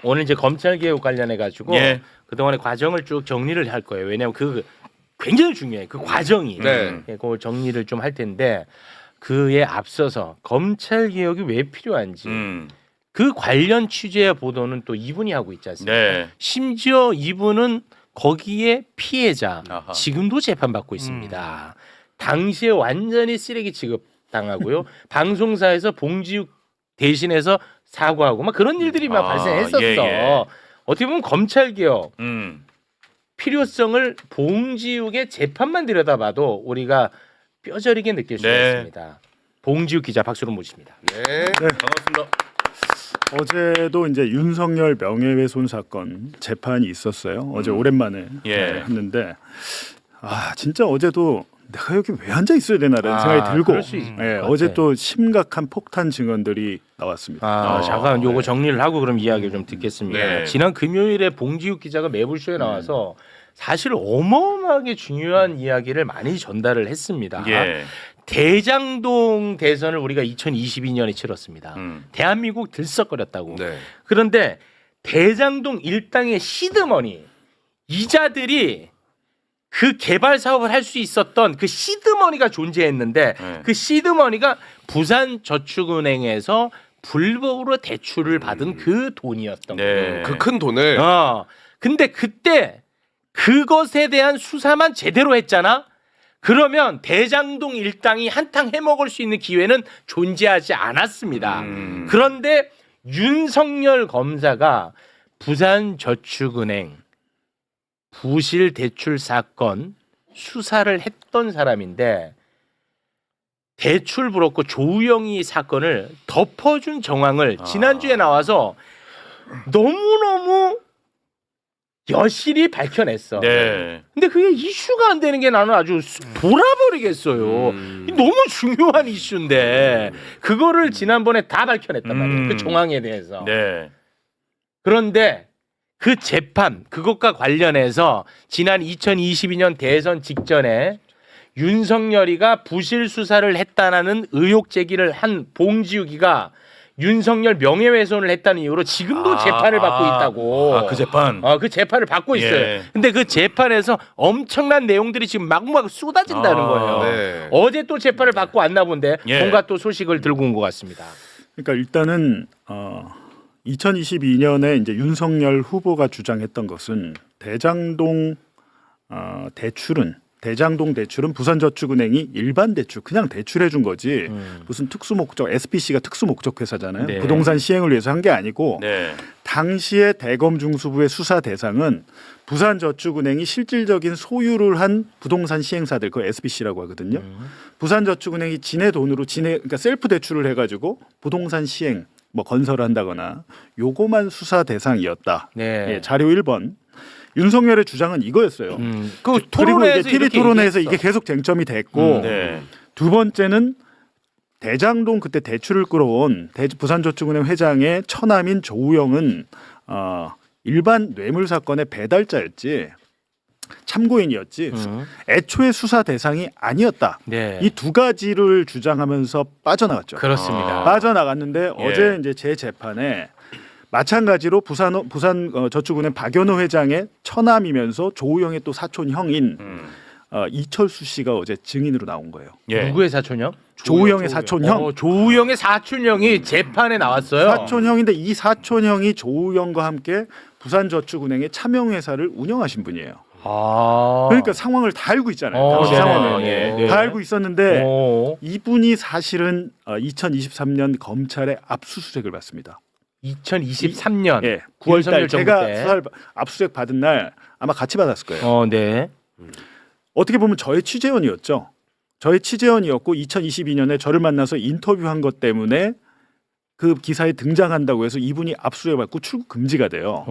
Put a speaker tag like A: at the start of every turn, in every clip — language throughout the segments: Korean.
A: 오늘 이제 검찰 개혁 관련해 가지고
B: 예.
A: 그동안의 과정을 쭉 정리를 할 거예요. 왜냐하면 그 굉장히 중요해. 그 과정이.
C: 네.
A: 예, 그걸 정리를 좀 할 텐데 그에 앞서서 검찰 개혁이 왜 필요한지 그 관련 취재 보도는 또 이분이 하고 있지 않습니까?
B: 네.
A: 심지어 이분은 거기에 피해자
B: 아하.
A: 지금도 재판받고 있습니다. 당시에 완전히 쓰레기 취급당하고요. 방송사에서 봉지욱 대신해서 사과하고 막 그런 일들이 막 발생했었어.
B: 예.
A: 어떻게 보면 검찰 개혁
B: 음.
A: 필요성을 봉지욱의 재판만 들여다봐도 우리가 뼈저리게 느낄 수가
B: 네.
A: 있습니다. 봉지욱 기자 박수로 모십니다.
C: 네.
B: 반갑습니다.
D: 어제도 이제 윤석열 명예훼손 사건 재판이 있었어요. 어제 오랜만에
B: 예.
D: 했는데 아 진짜 어제도 내가 여기 왜 앉아 있어야 되나라는 생각이 들고
A: 그럴 수 있을 것 같아.
D: 어제 또 심각한 폭탄 증언들이 나왔습니다.
A: 잠깐 요거 정리를 하고 그럼 이야기를 좀 듣겠습니다.
B: 네.
A: 지난 금요일에 봉지욱 기자가 매불쇼에 나와서 사실 어마어마하게 중요한 이야기를 많이 전달을 했습니다.
B: 예.
A: 대장동 대선을 우리가 2022년에 치렀습니다. 대한민국 들썩거렸다고.
C: 네.
A: 그런데 대장동 일당의 시드머니 이자들이 그 개발 사업을 할 수 있었던 그 시드머니가 존재했는데 그 시드머니가 부산저축은행에서 불법으로 대출을 받은 그 돈이었던 거예요.
B: 네.
C: 그 큰 돈을
A: 근데 그때 그것에 대한 수사만 제대로 했잖아. 그러면 대장동 일당이 한탕 해먹을 수 있는 기회는 존재하지 않았습니다. 그런데 윤석열 검사가 부산저축은행 부실 대출 사건 수사를 했던 사람인데 대출 브로커 조우영이 사건을 덮어준 정황을 지난주에 나와서 너무너무 여실히 밝혀냈어.
B: 네.
A: 근데 그게 이슈가 안 되는 게 나는 아주 돌아버리겠어요. 너무 중요한 이슈인데 그거를 지난번에 다 밝혀냈단 말이에요. 그 정황에 대해서.
B: 네.
A: 그런데 그 재판 그것과 관련해서 지난 2022년 대선 직전에 윤석열이가 부실 수사를 했다라는 의혹 제기를 한 봉지욱이가 윤석열 명예훼손을 했다는 이유로 지금도 재판을 받고 있다고.
B: 그 재판.
A: 그 재판을 받고 있어요.
B: 예.
A: 근데 그 재판에서 엄청난 내용들이 지금 마구마구 쏟아진다는 거예요.
C: 네.
A: 어제 또 재판을 받고 왔나 본데
B: 예.
A: 뭔가 또 소식을 들고 온 것 같습니다.
D: 그러니까 일단은 2022년에 이제 윤석열 후보가 주장했던 것은 대장동 대출은 부산저축은행이 일반 대출 그냥 대출해 준 거지 무슨 특수 목적 SPC가 특수 목적 회사잖아요.
A: 네.
D: 부동산 시행을 위해서 한 게 아니고
B: 네.
D: 당시에 대검중수부의 수사 대상은 부산저축은행이 실질적인 소유를 한 부동산 시행사들 그 SPC라고 하거든요. 부산저축은행이 지네 돈으로 그러니까 셀프 대출을 해가지고 부동산 시행 뭐 건설을 한다거나 요거만 수사 대상이었다.
A: 네.
D: 예, 자료 1번. 윤석열의 주장은 이거였어요.
A: 그
D: 그리고 이제
A: 토론회에서
D: TV
A: 이렇게
D: 토론회에서
A: 얘기했어.
D: 이게 계속 쟁점이 됐고
B: 네.
D: 두 번째는 대장동 그때 대출을 끌어온 부산저축은행 회장의 처남인 조우영은 일반 뇌물 사건의 배달자였지 참고인이었지 애초에 수사 대상이 아니었다.
A: 네.
D: 이 두 가지를 주장하면서 빠져나갔죠.
A: 그렇습니다.
D: 빠져나갔는데
B: 예.
D: 어제 이제 재판에 마찬가지로 부산저축은행 박연호 회장의 처남이면서 조우영의 또 사촌 형인 이철수 씨가 어제 증인으로 나온 거예요.
B: 예.
A: 누구의 사촌형?
D: 조우영의 사촌 형.
A: 조우영의 사촌형이 재판에 나왔어요.
D: 사촌 형인데 이 사촌 형이 조우영과 함께 부산저축은행의 차명회사를 운영하신 분이에요. 그러니까 상황을 다 알고 있잖아요. 당시
A: 네.
D: 상황을
A: 네.
D: 다 알고 있었는데
A: 오.
D: 이분이 사실은 2023년 검찰의 압수수색을 받습니다.
A: 2023년
D: 예, 9월달 제가
A: 때.
D: 수사를 압수수색 받은 날 아마 같이 받았을 거예요.
A: 네.
D: 어떻게 보면 저의 취재원이었죠. 저의 취재원이었고 2022년에 저를 만나서 인터뷰한 것 때문에 그 기사에 등장한다고 해서 이분이 압수수색 받고 출국 금지가 돼요.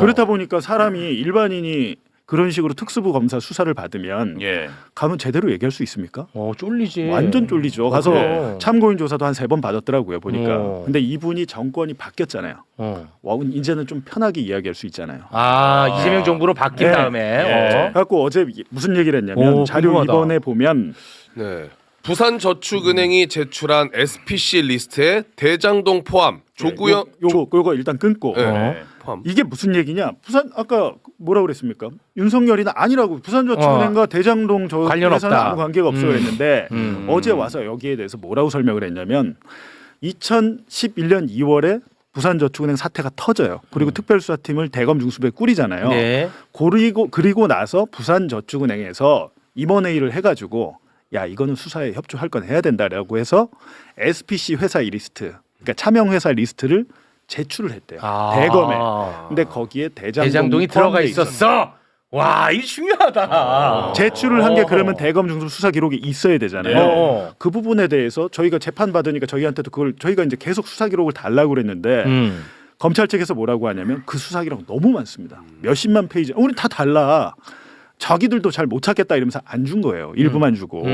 D: 그렇다 보니까 사람이 일반인이 그런 식으로 특수부 검사 수사를 받으면
B: 예.
D: 가면 제대로 얘기할 수 있습니까?
A: 쫄리지.
D: 완전 쫄리죠. 가서
A: 그래.
D: 참고인 조사도 한 3번 받았더라고요. 보니까.
A: 어.
D: 근데 이분이 정권이 바뀌었잖아요. 이제는 좀 편하게 이야기할 수 있잖아요.
A: 이재명 정부로 바뀐
D: 네.
A: 다음에.
B: 예.
D: 그래갖고 어제 무슨 얘기를 했냐면
A: 오,
D: 자료
A: 궁금하다.
D: 2번에 보면
C: 네.
B: 부산저축은행이 제출한 SPC 리스트에 대장동 포함, 조구영
D: 요거 일단 끊고
B: 네. 포함.
D: 이게 무슨 얘기냐? 부산 아까 뭐라 그랬습니까? 윤석열이는 아니라고 부산저축은행과 대장동 저
A: 관련
D: 회사는
A: 없다.
D: 아무 관계가 없어 그랬는데
A: 음.
D: 어제 와서 여기에 대해서 뭐라고 설명을 했냐면 2011년 2월에 부산저축은행 사태가 터져요. 그리고 특별수사팀을 대검 중수부에 꾸리잖아요.
A: 네.
D: 그리고 나서 부산저축은행에서 임원회의를 해가지고 야 이거는 수사에 협조할 건 해야 된다라고 해서 SPC 회사 리스트, 그러니까 차명 회사 리스트를 제출을 했대요. 대검에. 근데 거기에
A: 대장동이 들어가
D: 포함돼
A: 있었어. 와, 이거 중요하다.
D: 제출을 한 게 그러면 대검 중수 수사 기록이 있어야 되잖아요.
A: 어.
D: 그 부분에 대해서 저희가 재판 받으니까 저희한테도 그걸 저희가 이제 계속 수사 기록을 달라고 그랬는데 검찰 측에서 뭐라고 하냐면 그 수사 기록 너무 많습니다. 몇십만 페이지. 우리 다 달라. 자기들도 잘 못 찾겠다 이러면서 안 준 거예요. 일부만 주고.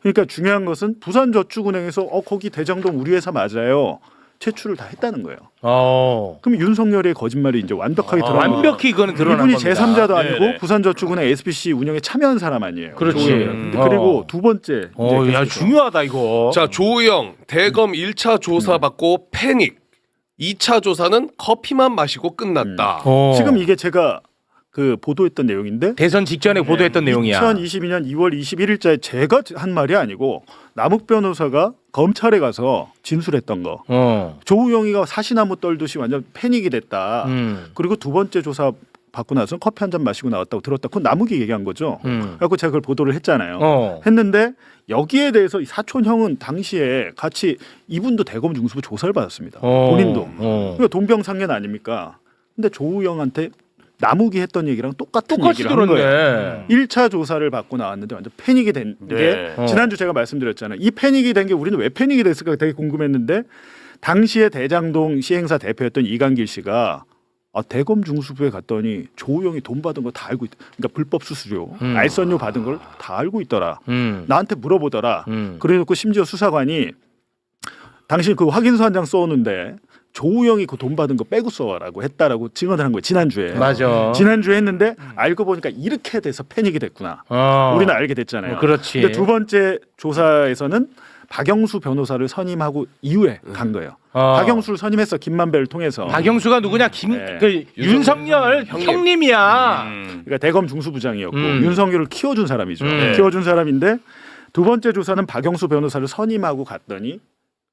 D: 그러니까 중요한 것은 부산저축은행에서 거기 대장동 우리 회사 맞아요. 제출을 다 했다는 거예요. 그럼 윤석열의 거짓말이 이제 완벽하게 드러난 거예요.
A: 완벽히 이거는 드러난
D: 이분이
A: 겁니다.
D: 제3자도 아니고
A: 네네.
D: 부산저축은행 SPC 운영에 참여한 사람 아니에요.
A: 그렇지.
D: 근데 그리고 두 번째 이제
A: 야,
D: 계속해서
A: 중요하다 이거.
B: 자, 조우영 대검 1차 조사 받고 패닉. 2차 조사는 커피만 마시고 끝났다.
D: 지금 이게 제가 그 보도했던 내용인데
A: 대선 직전에 보도했던 내용이야.
D: 2022년 2월 21일자에 제가 한 말이 아니고 남욱 변호사가 검찰에 가서 진술했던 거. 조우영이가 사시나무 떨듯이 완전 패닉이 됐다. 그리고 두 번째 조사 받고 나서 커피 한 잔 마시고 나왔다고 들었다. 그건 남욱이 얘기한 거죠. 그래서 제가 그걸 보도를 했잖아요. 했는데 여기에 대해서 이 사촌 형은 당시에 같이 이분도 대검 중수부 조사를 받았습니다. 본인도. 그러니까 동병상련 아닙니까? 근데 조우영한테 남욱이 했던 얘기랑 똑같은
A: 똑같이
D: 얘기를 한 거예요.
A: 들었네.
D: 1차 조사를 받고 나왔는데 완전 패닉이 된 게 지난주 제가 말씀드렸잖아요. 이 패닉이 된 게 우리는 왜 패닉이 됐을까 되게 궁금했는데 당시에 대장동 시행사 대표였던 이강길 씨가 대검 중수부에 갔더니 조우영이 돈 받은 거 다 알고 있다. 그러니까 불법 수수료, 알선료 받은 걸 다 알고 있더라. 나한테 물어보더라. 그래놓고 심지어 수사관이 당신 그 확인서 한 장 써오는데 조우영이 그 돈 받은 거 빼고 써라고 했다라고 증언을 한 거예요. 지난주에.
A: 맞아.
D: 지난주에 했는데 알고 보니까 이렇게 돼서 패닉이 됐구나. 우리는 알게 됐잖아요.
A: 그렇지.
D: 근데 두 번째 조사에서는 박영수 변호사를 선임하고 이후에 간 거예요. 박영수를 선임했어. 김만배를 통해서.
A: 박영수가 누구냐?
D: 네.
A: 윤석열 형님이야.
D: 그러니까 대검 중수부장이었고 윤석열을 키워준 사람이죠.
A: 네.
D: 키워준 사람인데 두 번째 조사는 박영수 변호사를 선임하고 갔더니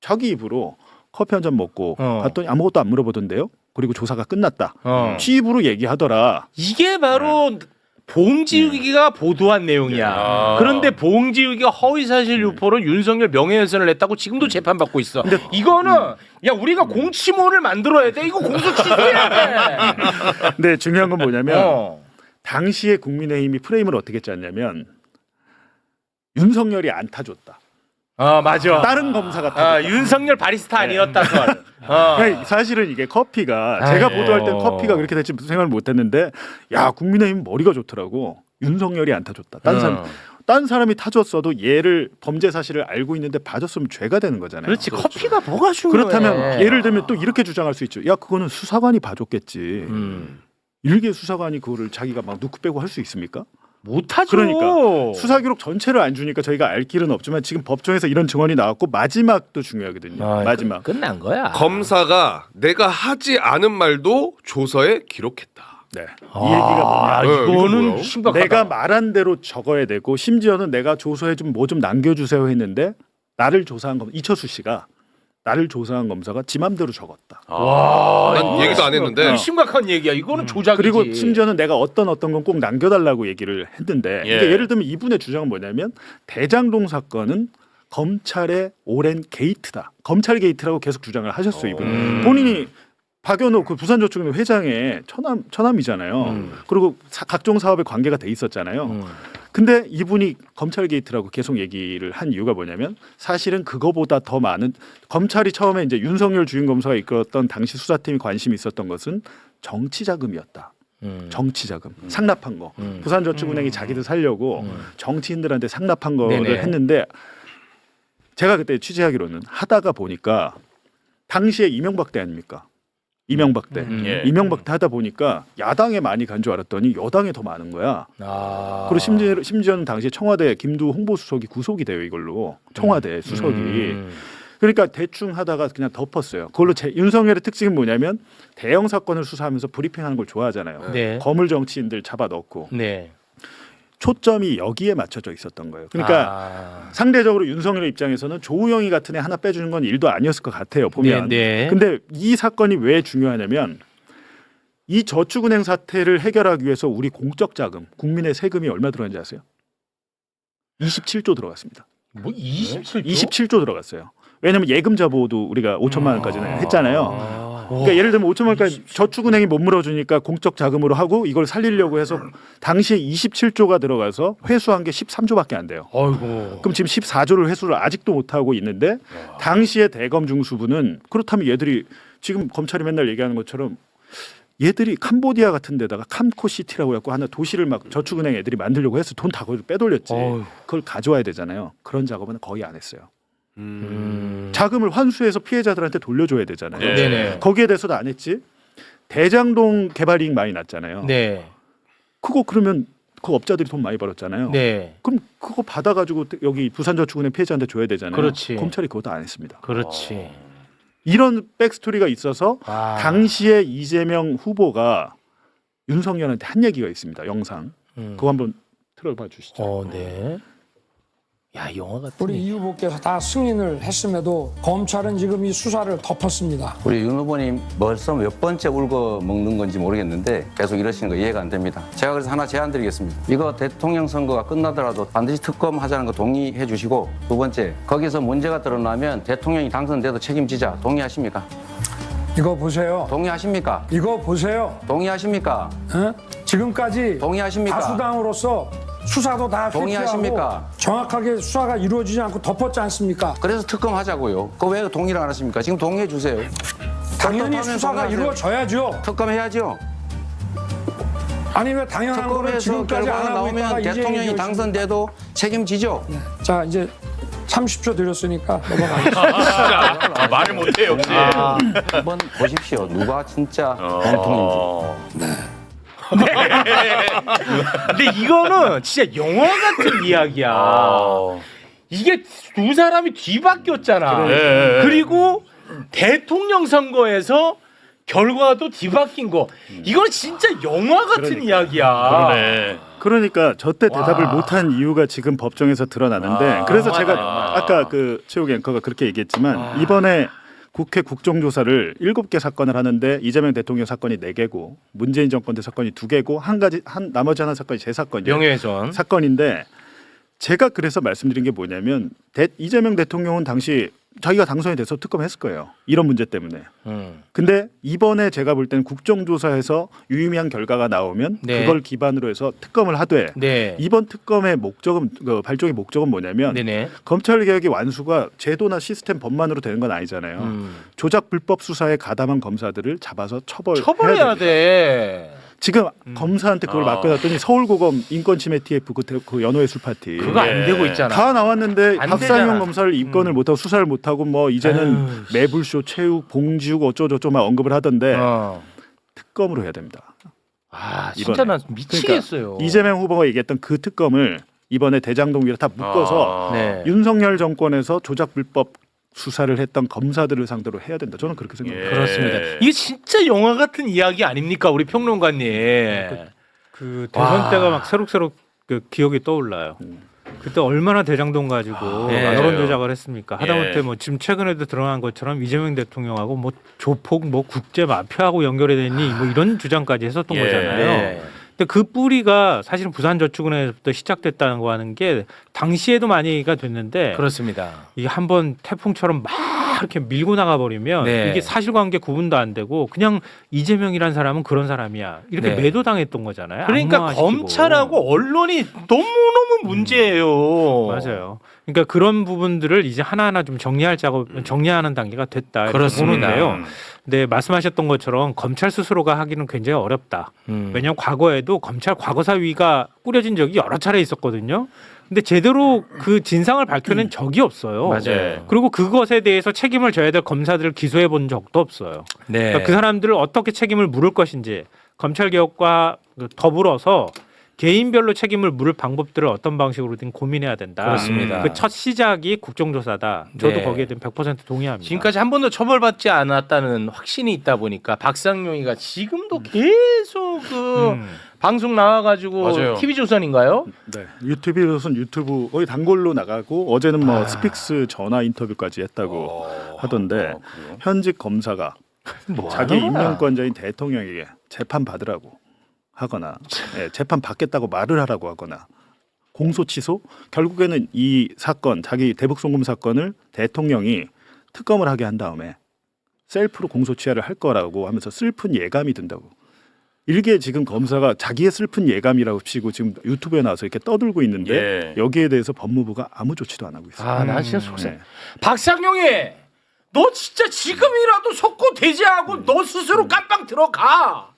D: 자기 입으로 커피 한 잔 먹고 갔더니 아무것도 안 물어보던데요. 그리고 조사가 끝났다. 취입으로 얘기하더라.
A: 이게 바로 봉지욱이가 보도한 내용이야. 그런데 봉지욱이가 허위사실 유포로 윤석열 명예훼손을 했다고 지금도 재판받고 있어. 이거는 야 우리가 공치모를 만들어야 돼. 이거 공소 취소해야 돼.
D: 근데 중요한 건 뭐냐면 당시에 국민의힘이 프레임을 어떻게 짰냐면 윤석열이 안 타줬다.
A: 맞아.
D: 다른 검사가 타줬다.
A: 윤석열 바리스타 아니었다.
D: 그러니까 사실은 이게 커피가 제가 보도할 땐 커피가 그렇게 될지 생각을 못했는데 야 국민의힘 머리가 좋더라고. 윤석열이 안 타줬다. 딴 사람이 타줬어도 얘를 범죄 사실을 알고 있는데 봐줬으면 죄가 되는 거잖아요.
A: 그렇지. 커피가 뭐가 중요해.
D: 그렇다면 예를 들면 또 이렇게 주장할 수 있죠. 야 그거는 수사관이 봐줬겠지. 일개 수사관이 그거를 자기가 막 누크 빼고 할 수 있습니까?
A: 못하죠.
D: 그러니까 수사 기록 전체를 안 주니까 저희가 알 길은 없지만 지금 법정에서 이런 증언이 나왔고 마지막도 중요하거든요. 마지막.
A: 끝난 거야.
B: 검사가 내가 하지 않은 말도 조서에 기록했다.
D: 네. 이 얘기가 뭐냐?
A: 이거는 심각하다.
D: 내가 말한 대로 적어야 되고 심지어는 내가 조서에 좀 뭐 좀 남겨주세요 했는데 나를 조사한 검사 이철수 씨가 나를 조사한 검사가 지 맘대로 적었다.
B: 난 얘기도 안 했는데.
A: 심각한 얘기야. 이거는 조작이지.
D: 그리고 심지어는 내가 어떤 건 꼭 남겨달라고 얘기를 했는데 그러니까 예를 들면 이분의 주장은 뭐냐면 대장동 사건은 검찰의 오랜 게이트다. 검찰 게이트라고 계속 주장을 하셨어요. 이분 본인이 박연호 그 부산저축은행 회장의 처남이잖아요. 그리고 각종 사업에 관계가 돼 있었잖아요. 근데 이분이 검찰 게이트라고 계속 얘기를 한 이유가 뭐냐면 사실은 그거보다 더 많은 검찰이 처음에 이제 윤석열 주임 검사가 이끌었던 당시 수사팀이 관심이 있었던 것은 정치 자금이었다. 정치 자금 상납한 거 부산저축은행이 자기들 살려고 정치인들한테 상납한 거를
A: 네네.
D: 했는데 제가 그때 취재하기로는 하다가 보니까 당시에 이명박 때 아닙니까? 이명박 때.
B: 예.
D: 이명박 때 하다 보니까 야당에 많이 간 줄 알았더니 여당에 더 많은 거야. 그리고 심지어는 당시에 청와대 김두 홍보수석이 구속이 돼요 이걸로. 청와대 수석이. 그러니까 대충 하다가 그냥 덮었어요. 그걸로 윤석열의 특징은 뭐냐면 대형 사건을 수사하면서 브리핑하는 걸 좋아하잖아요.
A: 네.
D: 거물 정치인들 잡아넣고
A: 네.
D: 초점이 여기에 맞춰져 있었던 거예요. 그러니까 상대적으로 윤석열 입장에서는 조우영이 같은 애 하나 빼주는 건 일도 아니었을 것 같아요. 보면.
A: 네.
D: 근데 이 사건이 왜 중요하냐면 이 저축은행 사태를 해결하기 위해서 우리 공적 자금, 국민의 세금이 얼마 들어간지 아세요? 27조 들어갔습니다.
A: 뭐 27조?
D: 27조 들어갔어요. 왜냐하면 예금자 보호도 우리가 5천만 원까지는 했잖아요. 그러니까 예를 들면 5천만 원까지 저축은행이 못 물어주니까 공적 자금으로 하고 이걸 살리려고 해서 당시에 27조가 들어가서 회수한 게 13조밖에 안 돼요.
A: 아이고.
D: 그럼 지금 14조를 회수를 아직도 못 하고 있는데 당시에 대검 중수부는 그렇다면 얘들이 지금 검찰이 맨날 얘기하는 것처럼 얘들이 캄보디아 같은 데다가 캄코시티라고 해갖고 하나 도시를 막 저축은행 애들이 만들려고 해서 돈 다 거기서 빼돌렸지.
A: 어휴.
D: 그걸 가져와야 되잖아요. 그런 작업은 거의 안 했어요. 자금을 환수해서 피해자들한테 돌려줘야 되잖아요.
B: 네.
A: 네네.
D: 거기에 대해서도 안 했지. 대장동 개발 이익 많이 났잖아요.
A: 네.
D: 그거 그러면 그 업자들이 돈 많이 벌었잖아요.
A: 네.
D: 그럼 그거 받아가지고 여기 부산저축은행 피해자한테 줘야 되잖아요.
A: 그렇지.
D: 검찰이 그것도 안 했습니다.
A: 그렇지.
D: 이런 백스토리가 있어서
A: 아.
D: 당시에 이재명 후보가 윤석열한테 한 얘기가 있습니다. 영상. 그거 한번 틀어봐 주시죠.
A: 네. 야, 영화 같은.
C: 우리 이 후보께서 다 승인을 했음에도 검찰은 지금 이 수사를 덮었습니다.
E: 우리 윤 후보님 벌써 몇 번째 울고 먹는 건지 모르겠는데 계속 이러시는 거 이해가 안 됩니다. 제가 그래서 하나 제안 드리겠습니다. 이거 대통령 선거가 끝나더라도 반드시 특검하자는 거 동의해 주시고, 두 번째, 거기서 문제가 드러나면 대통령이 당선돼도 책임지자. 동의하십니까?
C: 이거 보세요.
E: 동의하십니까?
C: 이거 보세요.
E: 동의하십니까?
C: 어? 지금까지
E: 동의하십니까?
C: 다수당으로서 수사도 다
E: 동의하십니까?
C: 회피하고 정확하게 수사가 이루어지지 않고 덮었지 않습니까?
E: 그래서 특검하자고요. 그거 왜 동의를 안 하십니까? 지금 동의해 주세요.
C: 당연히
E: 떳떳하면
C: 수사가
E: 동의하세요.
C: 이루어져야죠.
E: 특검해야죠.
C: 아니 왜 당연한 거를
E: 특검에서
C: 지금까지 안
E: 결과가
C: 하고 있다가
E: 나오면
C: 이제
E: 대통령이
C: 얘기하시는
E: 당선돼도 책임지죠.
C: 거예요. 자 이제 30초 드렸으니까 넘어가겠습니다.
B: 말을 못해 역시.
E: 한번 보십시오. 누가 진짜 대통령인지.
A: 근데 이거는 진짜 영화 같은 이야기야. 이게 두 사람이 뒤바뀌었잖아.
B: 그래.
A: 그리고 대통령 선거에서 결과도 뒤바뀐 거. 이건 진짜 영화 같은 이야기야.
B: 그러네.
D: 그러니까 저 때 대답을
A: 와.
D: 못한 이유가 지금 법정에서 드러나는데 그래서
A: 영화다,
D: 제가
A: 영화.
D: 아까 그 최욱 앵커가 그렇게 얘기했지만 이번에 국회 국정조사를 7개 사건을 하는데 이재명 대통령 사건이 4개고 문재인 정권 때 사건이 2개고 나머지 하나 사건이 제 사건이에요.
A: 명예훼손.
D: 사건인데 제가 그래서 말씀드린 게 뭐냐면 이재명 대통령은 당시 자기가 당선이 돼서 특검했을 거예요. 이런 문제 때문에. 근데 이번에 제가 볼 때는 국정조사에서 유의미한 결과가 나오면
A: 네.
D: 그걸 기반으로 해서 특검을 하되
A: 네.
D: 이번 특검의 목적은 발족의 목적은 뭐냐면
A: 네네.
D: 검찰개혁의 완수가 제도나 시스템 법만으로 되는 건 아니잖아요. 조작 불법 수사에 가담한 검사들을 잡아서
A: 처벌해야 돼.
D: 지금 검사한테 그걸 맡겨놨더니 서울고검 인권침해 TF 그 연호예술 파티
A: 그거 안 되고 있잖아.
D: 다 나왔는데
A: 안
D: 박상현
A: 되잖아.
D: 검사를 입건을 못하고 수사를 못하고 뭐 이제는
A: 아유,
D: 매불쇼 최욱 봉지욱 어쩌고저쩌고 막 언급을 하던데 특검으로 해야 됩니다.
A: 아 진짜
D: 이번에.
A: 난 미치겠어요.
D: 그러니까 이재명 후보가 얘기했던 그 특검을 이번에 대장동 위로 다 묶어서
A: 네.
D: 윤석열 정권에서 조작 불법 수사를 했던 검사들을 상대로 해야 된다. 저는 그렇게 생각합니다.
A: 그렇습니다. 이게 진짜 영화 같은 이야기 아닙니까, 우리 평론가님?
F: 그 대선
A: 와.
F: 때가 막 새록새록 그 기억이 떠올라요. 그때 얼마나 대장동 가지고
A: 네.
F: 여론 조작을 했습니까? 하다못해
B: 예.
F: 뭐 지금 최근에도 드러난 것처럼 이재명 대통령하고 뭐 조폭 뭐 국제 마피아하고 연결이 됐니 뭐 이런 주장까지 했었던
B: 예.
F: 거잖아요.
A: 네.
F: 근데 그 뿌리가 사실은 부산저축은행에서부터 시작됐다는 거 하는 게 당시에도 많이 얘기가 됐는데
A: 그렇습니다.
F: 이게 한번 태풍처럼 막 이렇게 밀고 나가 버리면
A: 네.
F: 이게 사실관계 구분도 안 되고 그냥 이재명이란 사람은 그런 사람이야 이렇게
A: 네.
F: 매도당했던 거잖아요.
A: 그러니까
F: 악마화시키고.
A: 검찰하고 언론이 너무너무 문제예요.
F: 맞아요. 그러니까 그런 부분들을 이제 하나하나 좀 정리하는 단계가 됐다 이렇게
A: 그렇습니다.
F: 보는데요. 근데 말씀하셨던 것처럼 검찰 스스로가 하기는 굉장히 어렵다. 왜냐하면 과거에도 검찰 과거사위가 꾸려진 적이 여러 차례 있었거든요. 근데 제대로 그 진상을 밝혀낸 적이 없어요.
A: 맞아요.
F: 그리고 그것에 대해서 책임을 져야 될 검사들을 기소해 본 적도 없어요.
A: 네.
F: 그러니까 그 사람들을 어떻게 책임을 물을 것인지 검찰 개혁과 더불어서 개인별로 책임을 물을 방법들을 어떤 방식으로든 고민해야 된다.
A: 그렇습니다.
F: 그 첫 시작이 국정조사다. 저도
A: 네.
F: 거기에 대한 100% 동의합니다.
A: 지금까지 한 번도 처벌받지 않았다는 확신이 있다 보니까 박상용이가 지금도 계속 그 방송 나와가지고
B: 맞아요.
A: TV조선인가요?
D: 네. 유튜브 거의 단골로 나가고 어제는 뭐 스픽스 전화 인터뷰까지 했다고 하던데 현직 검사가 자기 임명권자인 대통령에게 재판 받으라고 하거나 재판 받겠다고 말을 하라고 하거나 공소 취소 결국에는 이 사건 자기 대북 송금 사건을 대통령이 특검을 하게 한 다음에 셀프로 공소 취하를 할 거라고 하면서 슬픈 예감이 든다고. 일개 지금 검사가 자기의 슬픈 예감이라고 치고 지금 유튜브에 나와서 이렇게 떠들고 있는데 여기에 대해서 법무부가 아무 조치도 안 하고 있어요.
A: 아, 나 진짜 속상.
D: 네.
A: 박상용이, 너 진짜 지금이라도 속고 대지하고 너 스스로 깜빵 들어가.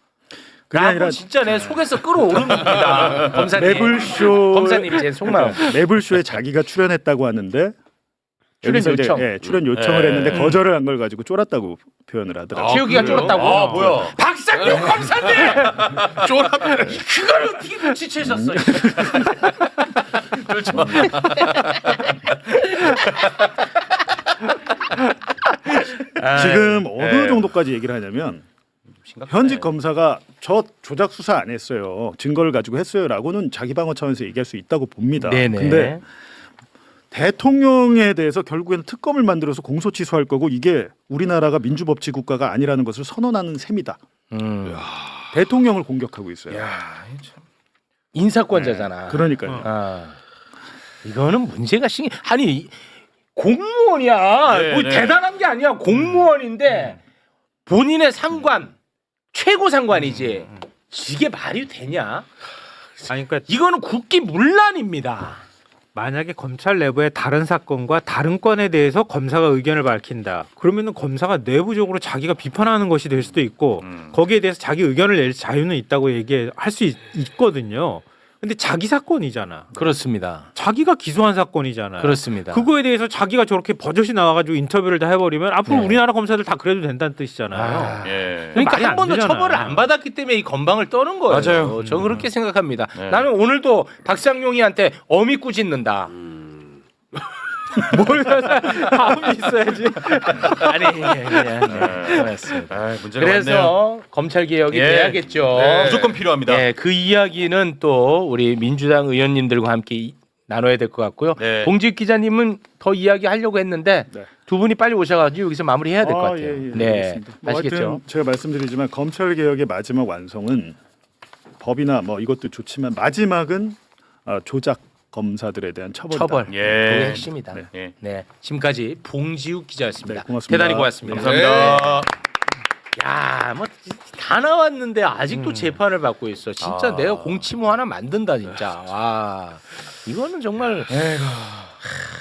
D: 그게 아니라
A: 진짜 내 속에서 끌어오릅니다. 검사님.
D: 매불쇼
A: 검사님 제 속마음.
D: 매불쇼에 자기가 출연했다고 하는데
A: 출연
D: 여기서 이제,
A: 요청.
D: 출연 요청을 했는데 거절을 한 걸 가지고 쫄았다고 표현을 하더라고요.
A: 최욱이가
B: 그래요?
A: 쫄았다고.
B: 아, 뭐야?
A: 박상용 검사님. 그걸 어떻게 눈치채셨어?
D: 지금 어느 정도까지 얘기를 하냐면 현직 검사가 저 조작 수사 안 했어요. 증거를 가지고 했어요라고는 자기 방어 차원에서 얘기할 수 있다고 봅니다.
A: 네네.
D: 근데 대통령에 대해서 결국에는 특검을 만들어서 공소 취소할 거고 이게 우리나라가 민주법치 국가가 아니라는 것을 선언하는 셈이다. 대통령을 공격하고 있어요.
A: 인사권자잖아.
D: 그러니까요.
A: 아, 이거는 문제가 아니 공무원이야.
B: 네,
A: 뭐
B: 네.
A: 대단한 게 아니야. 공무원인데 본인의 상관 최고 상관이지. 이게 말이 되냐?
F: 아니, 그러니까
A: 이거는 국기문란입니다.
F: 만약에 검찰 내부의 다른 사건과 다른 건에 대해서 검사가 의견을 밝힌다. 그러면은 검사가 내부적으로 자기가 비판하는 것이 될 수도 있고 거기에 대해서 자기 의견을 낼 자유는 있다고 얘기할 수 있거든요. 근데 자기 사건이잖아.
A: 그렇습니다.
F: 자기가 기소한 사건이잖아요.
A: 그렇습니다.
F: 그거에 대해서 자기가 저렇게 버젓이 나와가지고 인터뷰를 다 해버리면 앞으로
A: 네.
F: 우리나라 검사들 다 그래도 된다는 뜻이잖아요.
A: 아,
B: 예.
A: 그러니까
F: 말이
A: 한
F: 안
A: 번도
F: 되잖아.
A: 처벌을 안 받았기 때문에 이 건방을 떠는 거예요.
B: 맞아요.
A: 저 그렇게 생각합니다.
B: 네.
A: 나는 오늘도 박상용이한테 어미 꾸짖는다.
F: 뭘 다음이 있어야지.
A: 아니 그냥 알았습니다.
B: 아, 문제가 많네요.
A: 그래서 검찰 개혁이
B: 예.
A: 돼야겠죠.
B: 네. 무조건 필요합니다.
A: 네, 그 이야기는 또 우리 민주당 의원님들과 함께 나눠야 될 것 같고요.
B: 네.
A: 봉지욱 기자님은 더 이야기하려고 했는데
D: 네.
A: 두 분이 빨리 오셔가지고 여기서 마무리해야 될 것 같아요.
D: 예,
A: 네,
D: 알겠습니다. 뭐
A: 아시겠죠?
D: 하여튼 제가 말씀드리지만 검찰 개혁의 마지막 완성은 법이나 뭐 이것도 좋지만 마지막은 조작 검사들에 대한 처벌이다.
A: 처벌.
B: 예.
A: 그게 핵심이다.
D: 네.
A: 네.
B: 예.
A: 지금까지 봉지욱 기자였습니다.
D: 네, 고맙습니다.
A: 대단히 고맙습니다.
B: 감사합니다.
A: 야, 뭐 다 나왔는데 아직도 재판을 받고 있어. 진짜 내가 공치모 하나 만든다 진짜. 와, 이거는 정말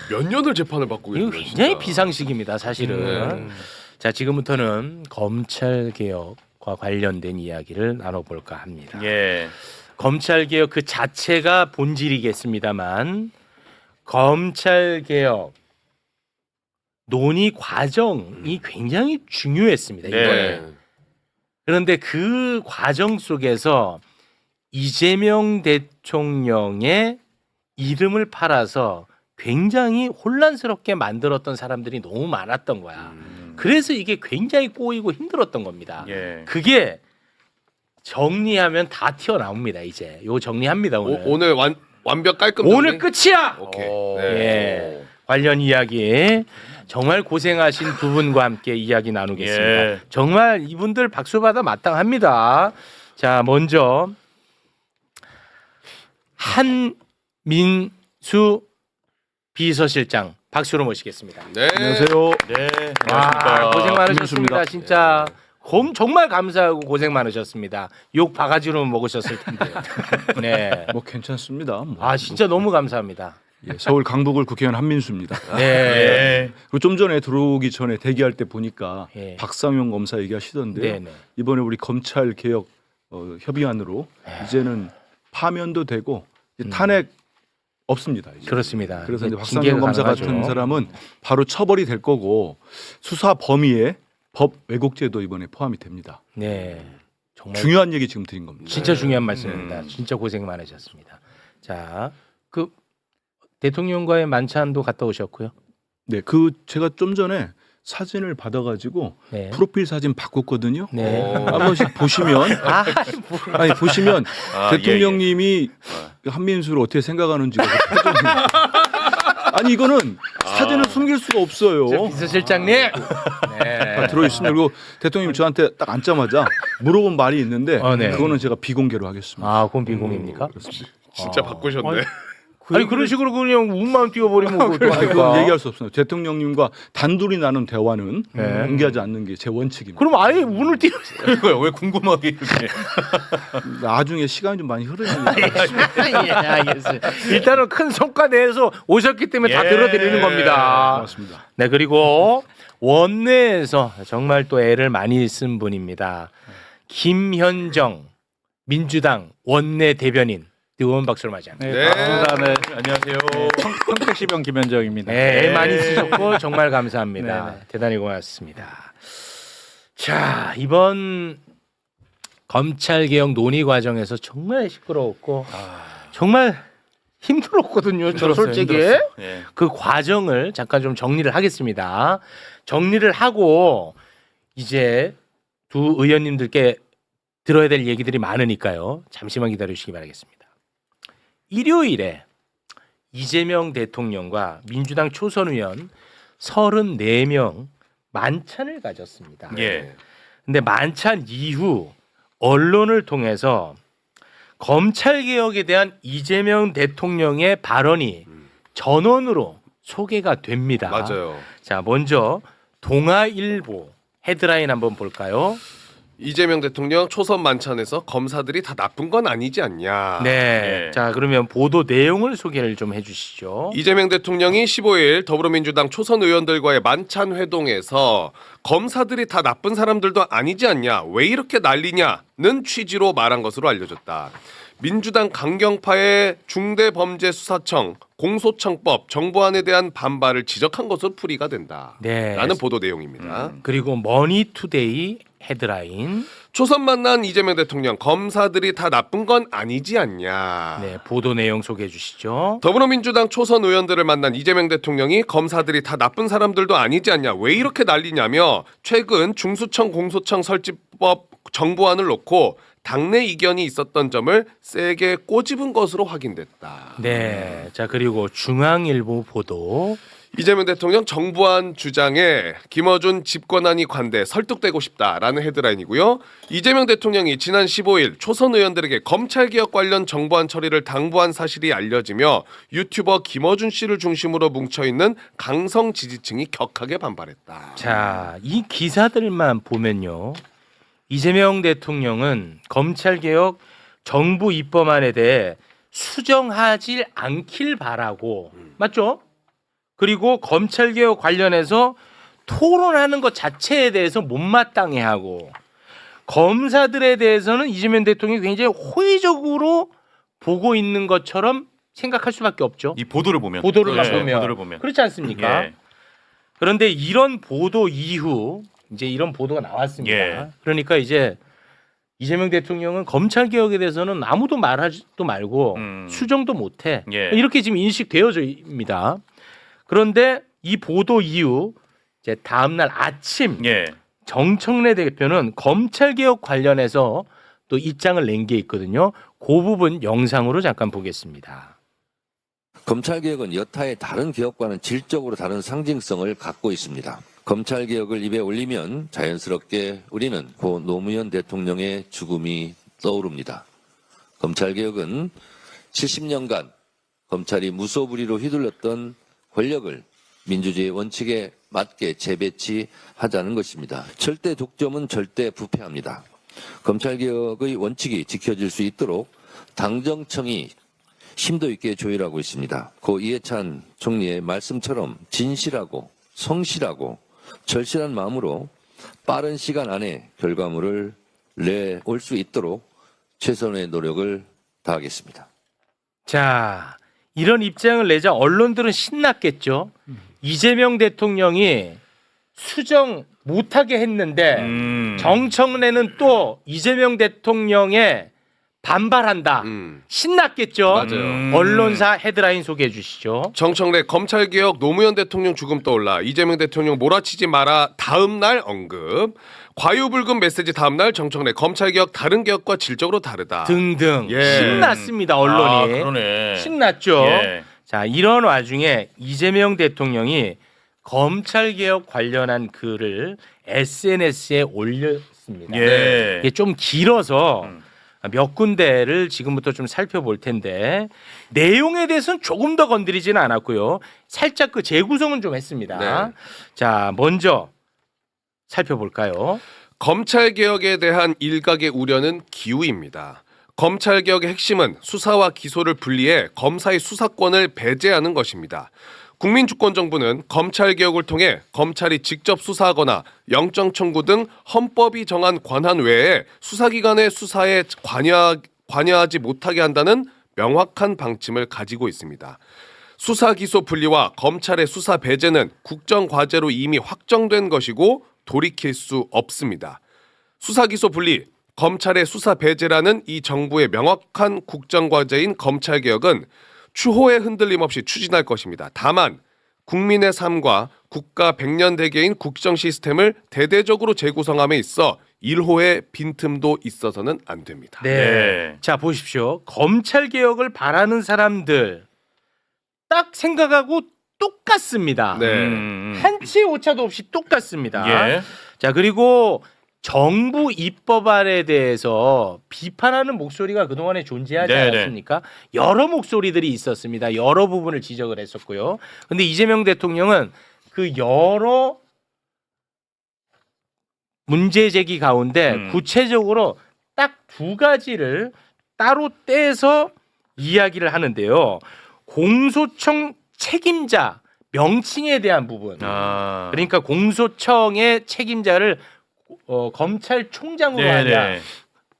B: 몇 년을 재판을 받고
A: 이거
B: 있는
A: 굉장히 비상식입니다, 사실은. 자, 지금부터는 검찰 개혁과 관련된 이야기를 나눠볼까 합니다.
B: 예.
A: 검찰 개혁 그 자체가 본질이겠습니다만 검찰 개혁 논의 과정이 굉장히 중요했습니다. 이번에.
B: 네.
A: 그런데 그 과정 속에서 이재명 대통령의 이름을 팔아서 굉장히 혼란스럽게 만들었던 사람들이 너무 많았던 거야. 그래서 이게 굉장히 꼬이고 힘들었던 겁니다.
B: 예.
A: 그게 정리하면 다 튀어나옵니다. 이제 요 정리합니다. 오늘.
B: 오늘 완벽 깔끔
A: 오늘
B: 정리?
A: 끝이야.
B: 오케이.
A: 예. 관련 이야기 정말 고생하신 두 분과 함께 이야기 나누겠습니다.
B: 예.
A: 정말 이분들 박수 받아 마땅합니다. 자, 먼저 한민수 비서실장 박수로 모시겠습니다.
B: 네.
G: 안녕하세요.
B: 네.
A: 와,
B: 안녕하십니까.
A: 고생 많으셨습니다.
G: 김민수입니다.
A: 진짜 정말 감사하고 고생 많으셨습니다. 욕 바가지로 먹으셨을 텐데. 네.
G: 뭐 괜찮습니다. 뭐.
A: 아, 진짜 너무 감사합니다.
G: 예, 서울 강북을 국회의원 한민수입니다.
A: 네.
B: 예.
G: 그리고 좀 전에 들어오기 전에 대기할 때 보니까
A: 예.
G: 박상용 검사 얘기하시던데요.
A: 네네.
G: 이번에 우리 검찰 개혁 협의안으로 이제는 파면도 되고 이제 탄핵 없습니다. 이제.
A: 그렇습니다.
G: 그래서 이제
A: 이게
G: 박상현
A: 징계가
G: 검사
A: 가능하죠.
G: 같은 사람은 바로 처벌이 될 거고 수사 범위에 법 왜곡죄도 이번에 포함이 됩니다.
A: 네, 정말
G: 중요한 얘기 지금 드린 겁니다.
A: 진짜 중요한 말씀입니다. 진짜 고생 많으셨습니다. 자, 그 대통령과의 만찬도 갔다 오셨고요.
G: 네, 그 제가 좀 전에 사진을 받아가지고
A: 네.
G: 프로필 사진 바꿨거든요.
A: 네.
G: 한 번씩 보시면 아니 보시면 대통령님이 한민수를 어떻게 생각하는지가 그 표정이 아니 이거는 사진을 숨길 수가 없어요.
A: 비서실장님. 네.
G: 다 들어있습니다. 그리고 대통령님 저한테 딱 앉자마자 물어본 말이 있는데
A: 네.
G: 그거는 제가 비공개로 하겠습니다.
A: 아, 그건 비공입니까?
B: 진짜 바꾸셨네.
A: 아니 그런 식으로 그냥 운만 띄워버리면
G: 아니, 그건
A: 어떡합니까?
G: 얘기할 수 없습니다. 대통령님과 단둘이 나눈 대화는
A: 네.
G: 공개하지 않는 게 제 원칙입니다.
A: 그럼 아예 운을 띄우세요.
H: 이거요. 왜 궁금하게 이렇게.
G: 나중에 시간이 좀 많이 흐르면
A: 예, 알겠습니다. 일단은 큰 성과 내에서 오셨기 때문에 다
H: 예.
A: 들어드리는 겁니다.
G: 고맙습니다.
A: 네, 그리고 원내에서 정말 또 애를 많이 쓴 분입니다. 김현정 민주당 원내 대변인 의원 박수를 맞이합니다.
B: 네.
H: 네. 안녕하세요.
I: 평택시병 김현정입니다.
A: 네, 애 많이 쓰셨고 정말 감사합니다.
I: 네, 네.
A: 대단히 고맙습니다. 자, 이번 검찰개혁 논의 과정에서 정말 시끄러웠고 정말 힘들었거든요. 저 솔직히
H: 네.
A: 그 과정을 잠깐 좀 정리를 하겠습니다. 정리를 하고 이제 두 의원님들께 들어야 될 얘기들이 많으니까요. 잠시만 기다려주시기 바라겠습니다. 일요일에 이재명 대통령과 민주당 초선 의원 34명 만찬을 가졌습니다.
H: 예.
A: 근데 만찬 이후 언론을 통해서 검찰 개혁에 대한 이재명 대통령의 발언이 전원으로 소개가 됩니다.
B: 맞아요.
A: 자, 먼저 동아일보 헤드라인 한번 볼까요?
B: 이재명 대통령 초선 만찬에서 검사들이 다 나쁜 건 아니지 않냐.
A: 네.
H: 예.
A: 자, 그러면 보도 내용을 소개를 좀 해주시죠.
B: 이재명 대통령이 15일 더불어민주당 초선 의원들과의 만찬 회동에서 검사들이 다 나쁜 사람들도 아니지 않냐, 왜 이렇게 난리냐는 취지로 말한 것으로 알려졌다. 민주당 강경파의 중대범죄수사청, 공소청법, 정보안에 대한 반발을 지적한 것으로 풀이가 된다.
A: 네.
B: 라는 보도 내용입니다.
A: 그리고 머니투데이 헤드라인.
B: 초선 만난 이재명 대통령, 검사들이 다 나쁜 건 아니지 않냐.
A: 네, 보도 내용 소개해 주시죠.
B: 더불어민주당 초선 의원들을 만난 이재명 대통령이 검사들이 다 나쁜 사람들도 아니지 않냐, 왜 이렇게 난리냐며 최근 중수청 공소청 설치법 정보안을 놓고 당내 이견이 있었던 점을 세게 꼬집은 것으로 확인됐다.
A: 네. 자, 그리고 중앙일보 보도.
B: 이재명 대통령 정부안 주장에 김어준 집권안이 관대 설득되고 싶다라는 헤드라인이고요. 이재명 대통령이 지난 15일 초선 의원들에게 검찰개혁 관련 정부안 처리를 당부한 사실이 알려지며 유튜버 김어준 씨를 중심으로 뭉쳐있는 강성 지지층이 격하게 반발했다.
A: 자, 이 기사들만 보면요. 이재명 대통령은 검찰개혁 정부 입법안에 대해 수정하지 않길 바라고 맞죠? 그리고 검찰개혁 관련해서 토론하는 것 자체에 대해서 못마땅해하고 검사들에 대해서는 이재명 대통령이 굉장히 호의적으로 보고 있는 것처럼 생각할 수밖에 없죠.
H: 이 보도를 보면.
A: 보도를
H: 네,
A: 보면.
H: 보도를 보면.
A: 그렇지 않습니까?
H: 예.
A: 그런데 이런 보도 이후 이제 이런 보도가 나왔습니다.
H: 예.
A: 그러니까 이제 이재명 대통령은 검찰 개혁에 대해서는 아무도 말하지도 말고 수정도 못해.
H: 예.
A: 이렇게 지금 인식되어집니다. 그런데 이 보도 이후 이제 다음 날 아침
H: 예.
A: 정청래 대표는 검찰 개혁 관련해서 또 입장을 낸 게 있거든요. 그 부분 영상으로 잠깐 보겠습니다.
J: 검찰개혁은 여타의 다른 개혁과는 질적으로 다른 상징성을 갖고 있습니다. 검찰개혁을 입에 올리면 자연스럽게 우리는 고 노무현 대통령의 죽음이 떠오릅니다. 검찰개혁은 70년간 검찰이 무소불위로 휘둘렀던 권력을 민주주의 원칙에 맞게 재배치하자는 것입니다. 절대 독점은 절대 부패합니다. 검찰개혁의 원칙이 지켜질 수 있도록 당정청이 심도 있게 조율하고 있습니다. 고 이해찬 총리의 말씀처럼 진실하고 성실하고 절실한 마음으로 빠른 시간 안에 결과물을 내올 수 있도록 최선의 노력을 다하겠습니다.
A: 자, 이런 입장을 내자 언론들은 신났겠죠. 이재명 대통령이 수정 못하게 했는데 정청래는 또 이재명 대통령에 반발한다. 신났겠죠.
B: 맞아요.
A: 언론사 헤드라인 소개해 주시죠.
B: 정청래 검찰개혁 노무현 대통령 죽음 떠올라 이재명 대통령 몰아치지 마라 다음 날 언급. 과유불급 메시지 다음 날 정청래 검찰개혁 다른 개혁과 질적으로 다르다.
A: 등등
B: 예.
A: 신났습니다. 언론이.
H: 그러네.
A: 신났죠.
H: 예.
A: 자, 이런 와중에 이재명 대통령이 검찰개혁 관련한 글을 SNS에 올렸습니다.
H: 예.
A: 이게 좀 길어서 몇 군데를 지금부터 좀 살펴볼 텐데 내용에 대해서는 조금 더 건드리지는 않았고요. 살짝 그 재구성은 좀 했습니다.
B: 네.
A: 자, 먼저 살펴볼까요?
B: 검찰개혁에 대한 일각의 우려는 기우입니다. 검찰개혁의 핵심은 수사와 기소를 분리해 검사의 수사권을 배제하는 것입니다. 국민주권정부는 검찰개혁을 통해 검찰이 직접 수사하거나 영장 청구 등 헌법이 정한 권한 외에 수사기관의 수사에 관여하지 못하게 한다는 명확한 방침을 가지고 있습니다. 수사 기소 분리와 검찰의 수사 배제는 국정과제로 이미 확정된 것이고 돌이킬 수 없습니다. 수사 기소 분리, 검찰의 수사 배제라는 이 정부의 명확한 국정과제인 검찰개혁은 추호의 흔들림 없이 추진할 것입니다. 다만 국민의 삶과 국가 백년대계인 국정 시스템을 대대적으로 재구성함에 있어 일호의 빈틈도 있어서는 안 됩니다.
A: 네. 자, 보십시오. 검찰개혁을 바라는 사람들 딱 생각하고 똑같습니다.
B: 네.
A: 한치 오차도 없이 똑같습니다.
H: 예.
A: 자, 그리고 정부 입법안에 대해서 비판하는 목소리가 그동안에 존재하지
H: 네네.
A: 않았습니까? 여러 목소리들이 있었습니다. 여러 부분을 지적을 했었고요. 근데 이재명 대통령은 그 여러 문제 제기 가운데 구체적으로 딱 두 가지를 따로 떼서 이야기를 하는데요. 공소청 책임자 명칭에 대한 부분. 그러니까 공소청의 책임자를 검찰총장으로 하냐,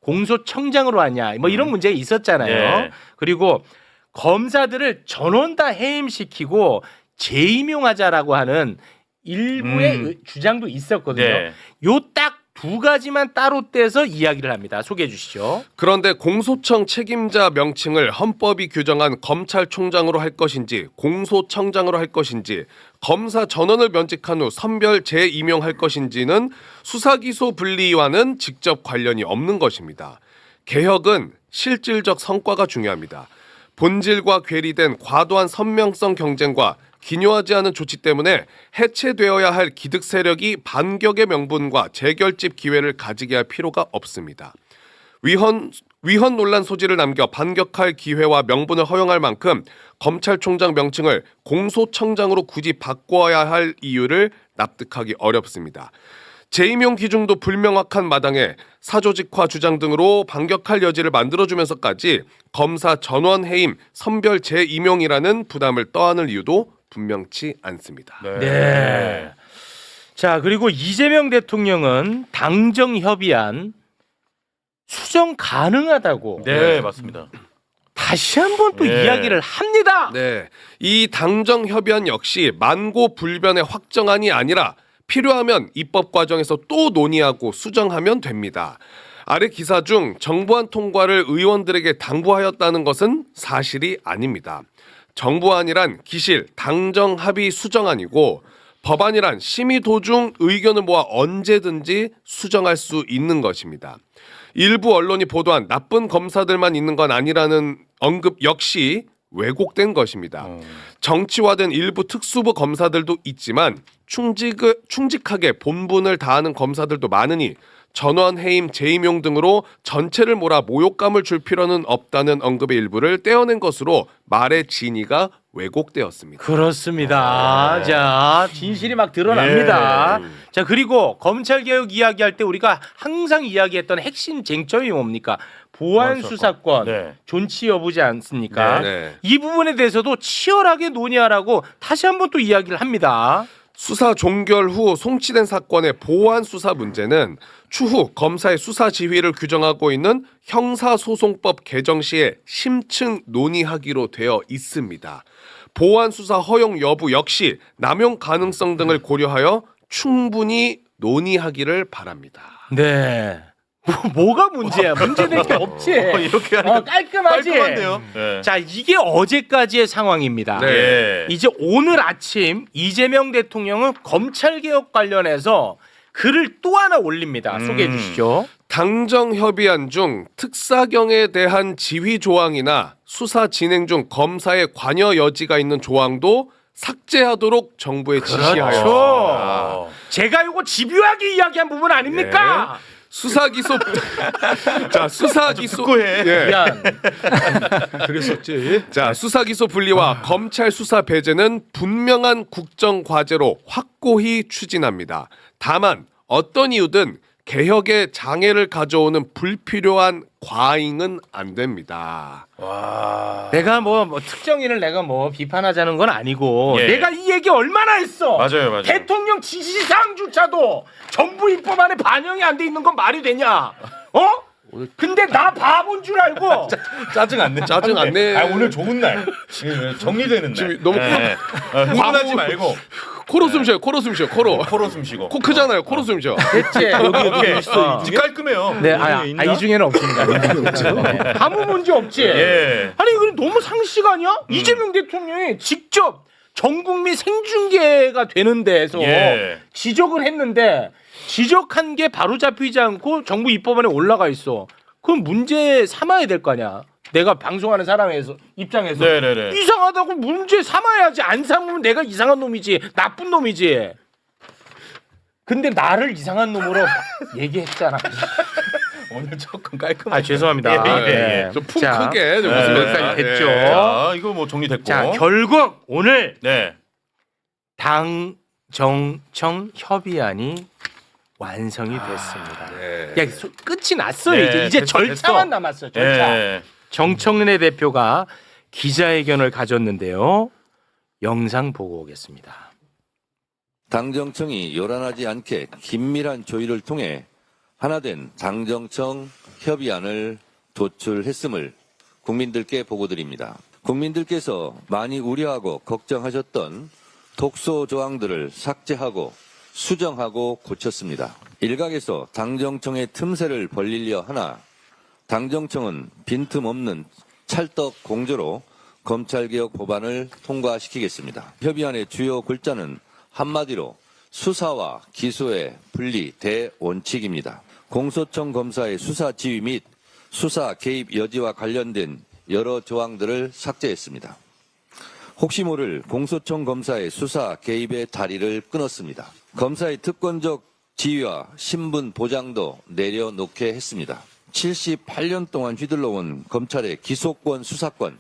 A: 공소청장으로 하냐, 뭐 이런 문제가 있었잖아요.
H: 네.
A: 그리고 검사들을 전원 다 해임시키고 재임용하자라고 하는 일부의 주장도 있었거든요.
H: 네.
A: 요 딱 두 가지만 따로 떼서 이야기를 합니다. 소개해 주시죠.
B: 그런데 공소청 책임자 명칭을 헌법이 규정한 검찰총장으로 할 것인지 공소청장으로 할 것인지 검사 전원을 면직한 후 선별 재임용할 것인지는 수사기소 분리와는 직접 관련이 없는 것입니다. 개혁은 실질적 성과가 중요합니다. 본질과 괴리된 과도한 선명성 경쟁과 기묘하지 않은 조치 때문에 해체되어야 할 기득 세력이 반격의 명분과 재결집 기회를 가지게 할 필요가 없습니다. 위헌 논란 소지를 남겨 반격할 기회와 명분을 허용할 만큼 검찰총장 명칭을 공소청장으로 굳이 바꿔야 할 이유를 납득하기 어렵습니다. 재임용 기준도 불명확한 마당에 사조직화 주장 등으로 반격할 여지를 만들어주면서까지 검사 전원 해임, 선별 재임용이라는 부담을 떠안을 이유도 분명치 않습니다.
A: 네. 자, 그리고 이재명 대통령은 당정 협의안 수정 가능하다고
H: 네, 맞습니다.
A: 다시 한번 또
H: 네.
A: 이야기를 합니다.
B: 네, 이 당정 협의안 역시 만고 불변의 확정안이 아니라 필요하면 입법 과정에서 또 논의하고 수정하면 됩니다. 아래 기사 중 정부안 통과를 의원들에게 당부하였다는 것은 사실이 아닙니다. 정부안이란 기실, 당정 합의 수정안이고 법안이란 심의 도중 의견을 모아 언제든지 수정할 수 있는 것입니다. 일부 언론이 보도한 나쁜 검사들만 있는 건 아니라는 언급 역시 왜곡된 것입니다. 정치화된 일부 특수부 검사들도 있지만 충직하게 본분을 다하는 검사들도 많으니 전원 해임, 재임용 등으로 전체를 몰아 모욕감을 줄 필요는 없다는 언급의 일부를 떼어낸 것으로 말의 진위가 왜곡되었습니다.
A: 그렇습니다. 자, 진실이 막 드러납니다. 자, 그리고 검찰개혁 이야기할 때 우리가 항상 이야기했던 핵심 쟁점이 뭡니까? 보안 수사권,
H: 네.
A: 존치 여부지 않습니까?
B: 네.
A: 이 부분에 대해서도 치열하게 논의하라고 다시 한번 또 이야기를 합니다.
B: 수사 종결 후 송치된 사건의 보완 수사 문제는 추후 검사의 수사 지휘를 규정하고 있는 형사소송법 개정 시에 심층 논의하기로 되어 있습니다. 보완 수사 허용 여부 역시 남용 가능성 등을 고려하여 충분히 논의하기를 바랍니다.
A: 네. 뭐가 문제야? 문제될 게 없지.
H: 이렇게 하니까
A: 깔끔하지.
H: 깔끔한데요. 네.
A: 자, 이게 어제까지의 상황입니다.
H: 네.
A: 이제 오늘 아침 이재명 대통령은 검찰 개혁 관련해서 글을 또 하나 올립니다. 소개해 주시죠.
B: 당정 협의안 중 특사경에 대한 지휘 조항이나 수사 진행 중 검사의 관여 여지가 있는 조항도 삭제하도록 정부에 지시하였습니다.
A: 그렇죠. 제가 이거 집요하게 이야기한 부분 아닙니까?
B: 수사 기소 자 수사 기소
A: 미안.
G: 그랬었지.
B: 자 수사 기소 분리와 검찰 수사 배제는 분명한 국정 과제로 확고히 추진합니다. 다만 어떤 이유든 개혁에 장애를 가져오는 불필요한 과잉은 안 됩니다.
A: 내가 뭐 특정인을 내가 뭐 비판하자는 건 아니고
H: 예.
A: 내가 이 얘기 얼마나 했어.
H: 맞아요.
A: 대통령 지시사항조차도 정부 입법안에 반영이 안 돼 있는 건 말이 되냐? 어? 근데 나 바본 줄 알고
H: 짜증 안 내.
B: 짜증 안 내.
H: 아, 오늘 좋은 날. 정리되는 날.
B: 지금 너무
H: 흥분하지 말고
B: 코로 숨 쉬어요. 코로 숨 쉬어.
H: 코로 숨 쉬고.
B: 코 크잖아요. 코로 숨 쉬어.
A: 됐지.
H: 이제 깔끔해요.
A: 네, 이 중에는 없습니다. 네. 아무 문제 없지.
H: 예.
A: 아니 이거 너무 상식 아니야? 이재명 대통령이 직접 전국민 생중계가 되는 데에서
H: 예.
A: 지적을 했는데 지적한 게 바로 잡히지 않고 정부 입법안에 올라가 있어. 그럼 문제 삼아야 될 거 아니야. 내가 방송하는 사람에서 입장에서
H: 네네네.
A: 이상하다고 문제 삼아야지. 안 삼으면 내가 이상한 놈이지, 나쁜 놈이지. 근데 나를 이상한 놈으로 얘기했잖아.
H: 오늘 조금 깔끔하게.
A: 아 죄송합니다. 네.
B: 좀 품
A: 자,
B: 크게 좀
A: 무슨
B: 웃으면서.
A: 몇 됐죠.
H: 자, 이거 뭐 정리됐고.
A: 자 결국 오늘
H: 네.
A: 당정청 협의안이 완성이 됐습니다.
B: 네.
A: 야, 끝이 났어요.
H: 네,
A: 이제
H: 됐어,
A: 절차만
H: 됐어.
A: 남았어요. 절차.
H: 예.
A: 정청래 대표가 기자회견을 가졌는데요. 영상 보고 오겠습니다.
J: 당정청이 요란하지 않게 긴밀한 조율을 통해 하나된 당정청 협의안을 도출했음을 국민들께 보고드립니다. 국민들께서 많이 우려하고 걱정하셨던 독소 조항들을 삭제하고 수정하고 고쳤습니다. 일각에서 당정청의 틈새를 벌리려 하나 당정청은 빈틈없는 찰떡 공조로 검찰개혁 법안을 통과시키겠습니다. 협의안의 주요 골자는 한마디로 수사와 기소의 분리 대원칙입니다. 공소청 검사의 수사 지휘 및 수사 개입 여지와 관련된 여러 조항들을 삭제했습니다. 혹시 모를 공소청 검사의 수사 개입의 다리를 끊었습니다. 검사의 특권적 지위와 신분 보장도 내려놓게 했습니다. 78년 동안 휘둘러온 검찰의 기소권, 수사권,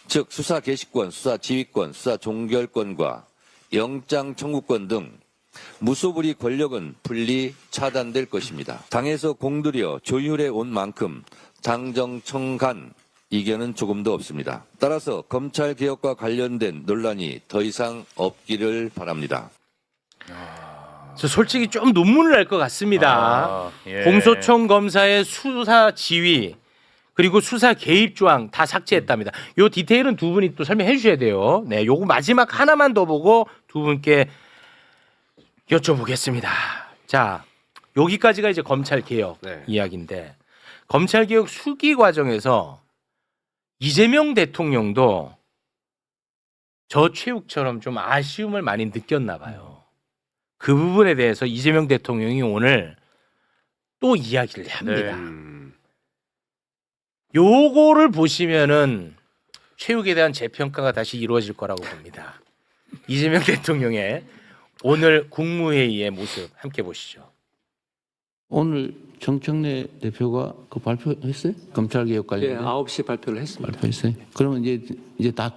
J: 즉 수사 개시권, 수사 지휘권, 수사 종결권과 영장 청구권 등 무소불위 권력은 분리 차단될 것입니다. 당에서 공들여 조율해 온 만큼 당정청 간 이견은 조금도 없습니다. 따라서 검찰 개혁과 관련된 논란이 더 이상 없기를 바랍니다.
A: 저 솔직히 좀 눈물 날 것 같습니다.
H: 예.
A: 공소청 검사의 수사 지휘 그리고 수사 개입 조항 다 삭제했답니다. 요 디테일은 두 분이 또 설명해 주셔야 돼요. 네, 요거 마지막 하나만 더 보고 두 분께 여쭤보겠습니다. 자, 여기까지가 이제 검찰 개혁
B: 네.
A: 이야기인데 검찰 개혁 수기 과정에서 이재명 대통령도 저 최욱처럼 좀 아쉬움을 많이 느꼈나 봐요. 그 부분에 대해서 이재명 대통령이 오늘 또 이야기를 합니다. 요거를 보시면은 최욱에 대한 재평가가 다시 이루어질 거라고 봅니다. 이재명 대통령의 오늘 국무회의의 모습 함께 보시죠.
K: 오늘 정청래 대표가 그 발표했어요? 검찰개혁 관련된?
C: 네, 9시 발표를 했습니다.
K: 발표했어요? 그러면 이제 다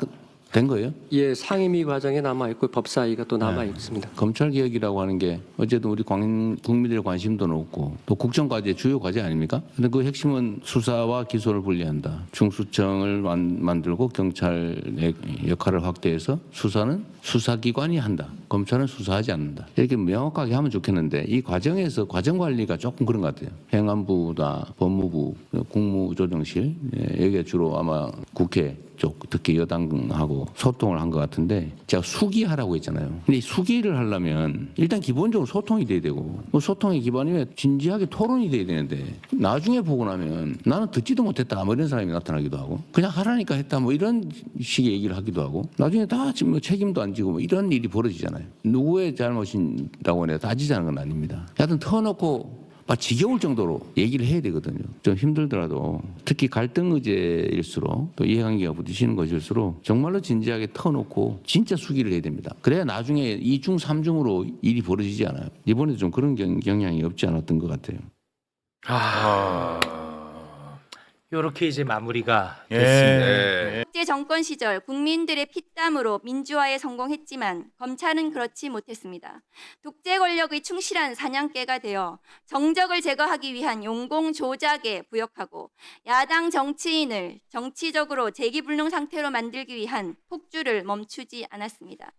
K: 된 거예요?
L: 예, 상임위 과정에 남아 있고 법사위가 또 남아 있습니다.
K: 검찰 개혁이라고 하는 게 어쨌든 우리 국민들의 관심도 높고 또 국정과제 주요 과제 아닙니까? 근데 그 핵심은 수사와 기소를 분리한다. 중수청을 만들고 경찰의 역할을 확대해서 수사는 수사기관이 한다. 검찰은 수사하지 않는다. 이렇게 명확하게 하면 좋겠는데 이 과정에서 과정 관리가 조금 그런 것 같아요. 행안부다, 법무부, 국무조정실 여기가 주로 아마 국회 쪽 특히 여당하고 소통을 한 것 같은데 제가 수기하라고 했잖아요. 근데 이 수기를 하려면 일단 기본적으로 소통이 돼야 되고 그 소통의 기반이면 진지하게 토론이 돼야 되는데 나중에 보고 나면 나는 듣지도 못했다 뭐 이런 사람이 나타나기도 하고 그냥 하라니까 했다 뭐 이런 식의 얘기를 하기도 하고 나중에 다 지금 뭐 책임도 안 지고 뭐 이런 일이 벌어지잖아요. 누구의 잘못이라고 해서 따지자는 건 아닙니다. 하여튼 터놓고 막 지겨울 정도로 얘기를 해야 되거든요. 좀 힘들더라도 특히 갈등 의제일수록 또 이해관계가 부딪히는 것일수록 정말로 진지하게 터놓고 진짜 수기를 해야 됩니다. 그래야 나중에 2중 3중으로 일이 벌어지지 않아요. 이번에도 좀 그런 경향이 없지 않았던 것 같아요.
A: 이렇게 이제 마무리가
H: 예.
A: 됐습니다.
B: 네.
M: 독재 정권 시절 국민들의 피땀으로 민주화에 성공했지만 검찰은 그렇지 못했습니다. 독재 권력의 충실한 사냥개가 되어 정적을 제거하기 위한 용공 조작에 부역하고 야당 정치인을 정치적으로 재기불능 상태로 만들기 위한 폭주를 멈추지 않았습니다.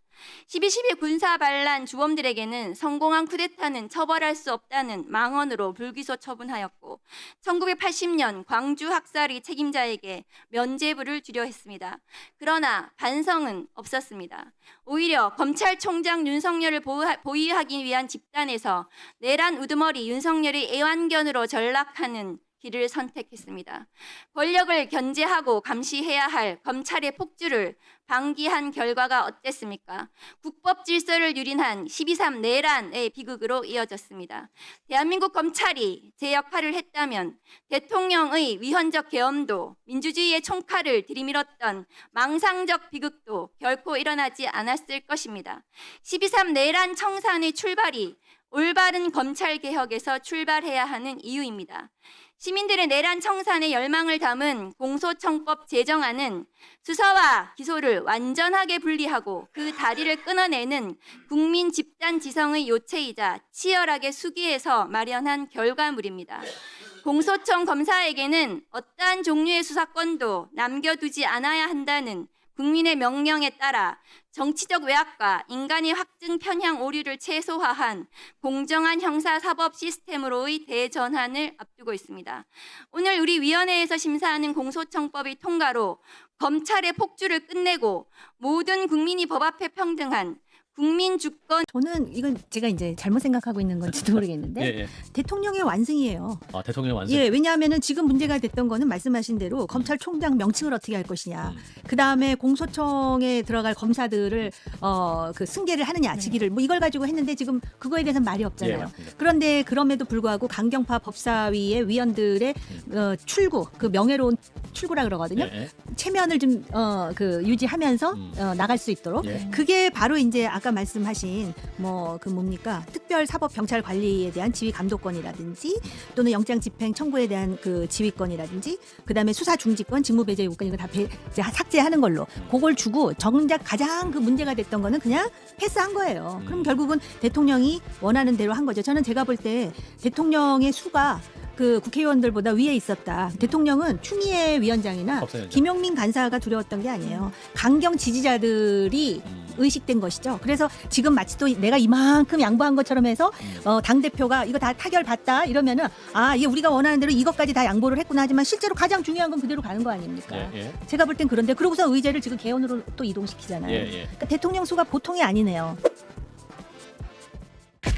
M: 12.12 군사 반란 주범들에게는 성공한 쿠데타는 처벌할 수 없다는 망언으로 불기소 처분하였고 1980년 광주 학살의 책임자에게 면죄부를 주려 했습니다. 그러나 반성은 없었습니다. 오히려 검찰총장 윤석열을 보위하기 위한 집단에서 내란 우두머리 윤석열의 애완견으로 전락하는 길을 선택했습니다. 권력을 견제하고 감시해야 할 검찰의 폭주를 방기한 결과가 어땠습니까? 국법 질서를 유린한 12.3 내란의 비극으로 이어졌습니다. 대한민국 검찰이 제 역할을 했다면 대통령의 위헌적 계엄도 민주주의의 총칼을 들이밀었던 망상적 비극도 결코 일어나지 않았을 것입니다. 12.3 내란 청산의 출발이 올바른 검찰개혁에서 출발해야 하는 이유입니다. 시민들의 내란 청산의 열망을 담은 공소청법 제정안은 수사와 기소를 완전하게 분리하고 그 다리를 끊어내는 국민 집단 지성의 요체이자 치열하게 수기해서 마련한 결과물입니다. 공소청 검사에게는 어떠한 종류의 수사권도 남겨두지 않아야 한다는 국민의 명령에 따라 정치적 외압과 인간의 확증 편향 오류를 최소화한 공정한 형사사법 시스템으로의 대전환을 앞두고 있습니다. 오늘 우리 위원회에서 심사하는 공소청법의 통과로 검찰의 폭주를 끝내고 모든 국민이 법 앞에 평등한 국민 주권.
N: 저는 이건 제가 이제 잘못 생각하고 있는 건지도 모르겠는데
H: 예.
N: 대통령의 완승이에요.
H: 아, 대통령 완성.
N: 예, 왜냐하면은 지금 문제가 됐던 거는 말씀하신 대로 검찰총장 명칭을 어떻게 할 것이냐, 그 다음에 공소청에 들어갈 검사들을 그 승계를 하느냐, 직위를 뭐 이걸 가지고 했는데 지금 그거에 대해서는 말이 없잖아요.
H: 맞습니다.
N: 그런데 그럼에도 불구하고 강경파 법사위의 위원들의 출구, 그 명예로운 출구라 그러거든요. 체면을 좀 그 유지하면서 나갈 수 있도록 그게 바로 이제 아까 말씀하신 뭐 그 뭡니까 특별사법경찰관리에 대한 지휘 감독권이라든지 또는 영장 집행 청구에 대한 그 지휘권이라든지 그다음에 수사 중지권, 직무배제 요건 이거 다 삭제하는 걸로 그걸 주고 정작 가장 그 문제가 됐던 거는 그냥 패스한 거예요. 그럼 결국은 대통령이 원하는 대로 한 거죠. 저는 제가 볼 때 대통령의 수가 그 국회의원들보다 위에 있었다. 대통령은 추미애 위원장이나 김용민 간사가 두려웠던 게 아니에요. 강경 지지자들이 의식된 것이죠. 그래서 지금 마치 또 내가 이만큼 양보한 것처럼 해서 당대표가 이거 다 타결받다 이러면은 아, 이게 우리가 원하는 대로 이것까지 다 양보를 했구나 하지만 실제로 가장 중요한 건 그대로 가는 거 아닙니까? 제가 볼 땐 그런데 그러고서 의제를 지금 개헌으로 또 이동시키잖아요. 그러니까 대통령 수가 보통이 아니네요.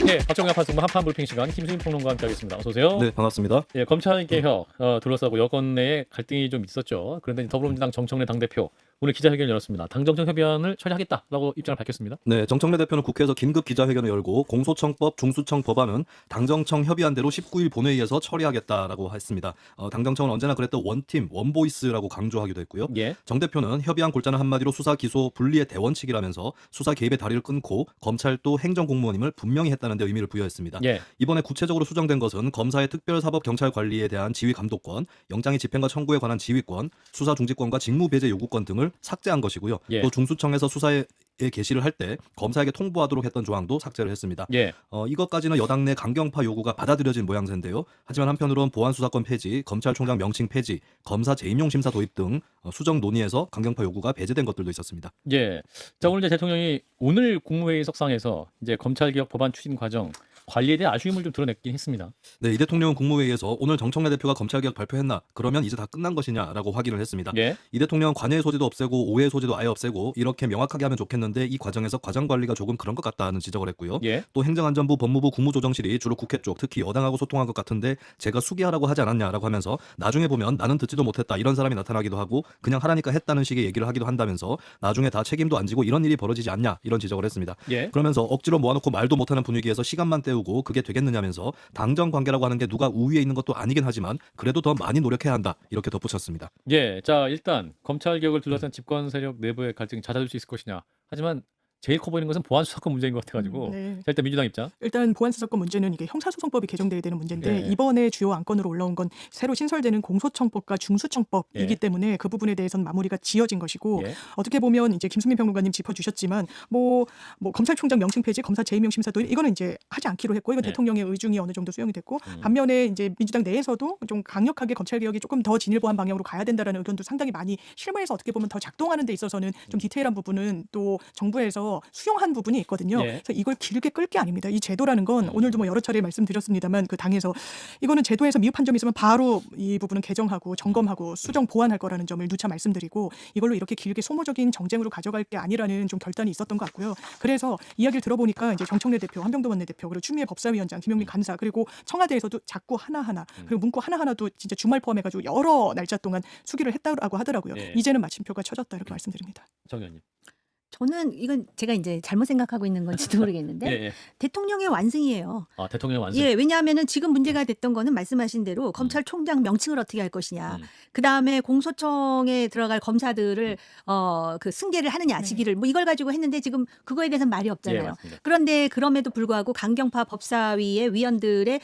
H: 네, 박정현 판승부 한판 불핑 시간 김수인 평론가와 함께하겠습니다. 어서 오세요.
I: 네, 반갑습니다.
H: 예, 검찰 개혁 둘러싸고 여권 내에 갈등이 좀 있었죠. 그런데 더불어민주당 정청래 당대표 오늘 기자회견을 열었습니다. 당정청 협의안을 처리하겠다라고 입장을 밝혔습니다.
I: 네, 정청래 대표는 국회에서 긴급 기자회견을 열고 공소청법, 중수청 법안은 당정청 협의안대로 19일 본회의에서 처리하겠다라고 했습니다. 당정청은 언제나 그랬던 원팀, 원보이스라고 강조하기도 했고요. 정 대표는 협의안 골자는 한마디로 수사 기소 분리의 대원칙이라면서 수사 개입의 다리를 끊고 검찰도 행정공무원임을 분명히 했다는 데 의미를 부여했습니다. 이번에 구체적으로 수정된 것은 검사의 특별사법경찰관리에 대한 지휘 감독권, 영장의 집행과 청구에 관한 지휘권, 수사 중지권과 직무배제 요구권 등을 조항을 삭제한 것이고요.
H: 예.
I: 또 중수청에서 수사에 게시를 할 때 검사에게 통보하도록 했던 조항도 삭제를 했습니다.
H: 예.
I: 이것까지는 여당 내 강경파 요구가 받아들여진 모양새인데요. 하지만 한편으로는 보안수사권 폐지, 검찰총장 명칭 폐지, 검사 재임용 심사 도입 등 수정 논의에서 강경파 요구가 배제된 것들도 있었습니다.
H: 예. 자, 오늘 이제 대통령이 오늘 국무회의 석상에서 이제 검찰개혁 법안 추진 과정 관리에 대한 아쉬움을 좀 드러냈긴 했습니다.
I: 네, 이 대통령은 국무회의에서 오늘 정청래 대표가 검찰개혁 발표했나? 그러면 이제 다 끝난 것이냐라고 확인을 했습니다.
H: 예.
I: 이 대통령은 관여의 소지도 없애고 오해의 소지도 아예 없애고 이렇게 명확하게 하면 좋겠는데 이 과정에서 과정관리가 조금 그런 것 같다는 지적을 했고요.
H: 예.
I: 또 행정안전부, 법무부, 국무조정실이 주로 국회 쪽, 특히 여당하고 소통한 것 같은데 제가 수기하라고 하지 않았냐라고 하면서 나중에 보면 나는 듣지도 못했다 이런 사람이 나타나기도 하고 그냥 하라니까 했다는 식의 얘기를 하기도 한다면서 나중에 다 책임도 안 지고 이런 일이 벌어지지 않냐 이런 지적을 했습니다.
H: 예.
I: 그러면서 억지로 모아놓고 말도 못하는 분위기에서 시간만 때우고 그게 되겠느냐면서 당정 관계라고 하는 게 누가 우위에 있는 것도 아니긴 하지만 그래도 더 많이 노력해야 한다 이렇게 덧붙였습니다.
H: 예. 자, 일단 검찰개혁을 둘러싼 집권 세력 내부의 갈등이 잦아들 수 있을 것이냐. 하지만 제일 커 보이는 것은 보안 수사권 문제인 것 같아가지고.
O: 네.
H: 자, 일단 민주당 입장.
O: 일단 보안 수사권 문제는 이게 형사소송법이 개정돼야 되는 문제인데
H: 네.
O: 이번에 주요 안건으로 올라온 건 새로 신설되는 공소청법과 중수청법이기
H: 예.
O: 때문에 그 부분에 대해서는 마무리가 지어진 것이고
H: 예.
O: 어떻게 보면 이제 김수민 평론가님 짚어주셨지만 뭐 검찰총장 명칭 폐지, 검사 재임용 심사 도입 이거는 이제 하지 않기로 했고 이건
H: 네.
O: 대통령의 의중이 어느 정도 수용이 됐고 반면에 이제 민주당 내에서도 좀 강력하게 검찰 개혁이 조금 더 진일보한 방향으로 가야 된다라는 의견도 상당히 많이 실무에서 어떻게 보면 더 작동하는 데 있어서는 좀 디테일한 부분은 또 정부에서 수용한 부분이 있거든요.
H: 예.
O: 그래서 이걸 길게 끌 게 아닙니다. 이 제도라는 건 오늘도 뭐 여러 차례 말씀드렸습니다만 그 당에서 이거는 제도에서 미흡한 점이 있으면 바로 이 부분은 개정하고 점검하고 수정 보완할 거라는 점을 누차 말씀드리고 이걸로 이렇게 길게 소모적인 정쟁으로 가져갈 게 아니라는 좀 결단이 있었던 것 같고요. 그래서 이야기를 들어보니까 이제 정청래 대표, 한병도 원내대표 그리고 추미애 법사위원장, 김용민 간사 그리고 청와대에서도 자꾸 하나하나 그리고 문구 하나하나도 진짜 주말 포함해가지고 여러 날짜 동안 수기를 했다고 하더라고요.
H: 네.
O: 이제는 마침표가 쳐졌다 이렇게 말씀드립니다.
H: 정 의원님.
N: 저는 이건 제가 이제 잘못 생각하고 있는 건지도 모르겠는데
H: 예, 예.
N: 대통령의 완승이에요.
H: 아, 대통령 완성.
N: 예, 왜냐하면은 지금 문제가 됐던 거는 말씀하신 대로 검찰총장 명칭을 어떻게 할 것이냐. 그 다음에 공소청에 들어갈 검사들을 그 승계를 하느냐, 직위를 뭐 이걸 가지고 했는데 지금 그거에 대해서는 말이
H: 예,
N: 없잖아요.
H: 맞습니다.
N: 그런데 그럼에도 불구하고 강경파 법사위의 위원들의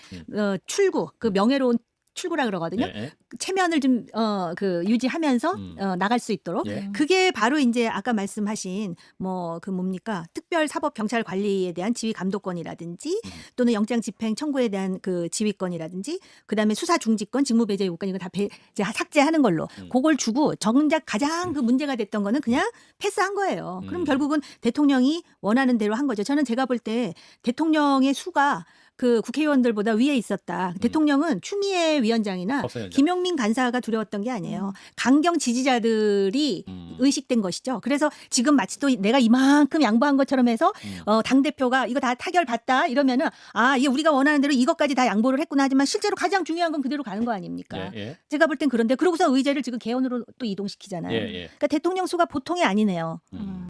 N: 출구, 그 명예로운 출구라 그러거든요.
H: 예.
N: 체면을 좀 그 유지하면서 나갈 수 있도록
H: 예.
N: 그게 바로 이제 아까 말씀하신 뭐 그 뭡니까 특별 사법 경찰 관리에 대한 지휘 감독권이라든지 또는 영장 집행 청구에 대한 그 지휘권이라든지 그다음에 수사 중지권, 직무 배제 요건 이거 다 이제 삭제하는 걸로 그걸 주고 정작 가장 그 문제가 됐던 거는 그냥 패스한 거예요. 그럼 결국은 대통령이 원하는 대로 한 거죠. 저는 제가 볼 때 대통령의 수가 그 국회의원들보다 위에 있었다. 대통령은 추미애 위원장이나
H: 법사위원장.
N: 김용민 간사가 두려웠던 게 아니에요. 강경 지지자들이 의식된 것이죠. 그래서 지금 마치 또 내가 이만큼 양보한 것처럼 해서 당대표가 이거 다 타결받다 이러면은 아, 이게 우리가 원하는 대로 이것까지 다 양보를 했구나 하지만 실제로 가장 중요한 건 그대로 가는 거 아닙니까?
H: 예, 예.
N: 제가 볼 땐 그런데 그러고서 의제를 지금 개헌으로 또 이동시키잖아요.
H: 예, 예.
N: 그러니까 대통령 수가 보통이 아니네요.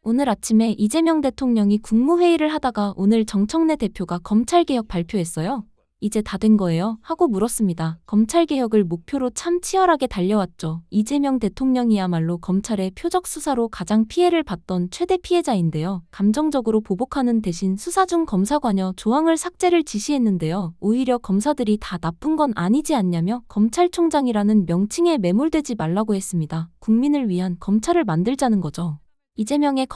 P: 오늘 아침에 이재명 대통령이 국무회의를 하다가 오늘 정청래 대표가 검찰개혁 발표했어요. 이제 다 된 거예요? 하고 물었습니다. 검찰개혁을 목표로 참 치열하게 달려왔죠. 이재명 대통령이야말로 검찰의 표적 수사로 가장 피해를 봤던 최대 피해자인데요. 감정적으로 보복하는 대신 수사 중 검사 관여 조항을 삭제를 지시했는데요. 오히려 검사들이 다 나쁜 건 아니지 않냐며 검찰총장이라는 명칭에 매몰되지 말라고 했습니다. 국민을 위한 검찰을 만들자는 거죠. 이재명의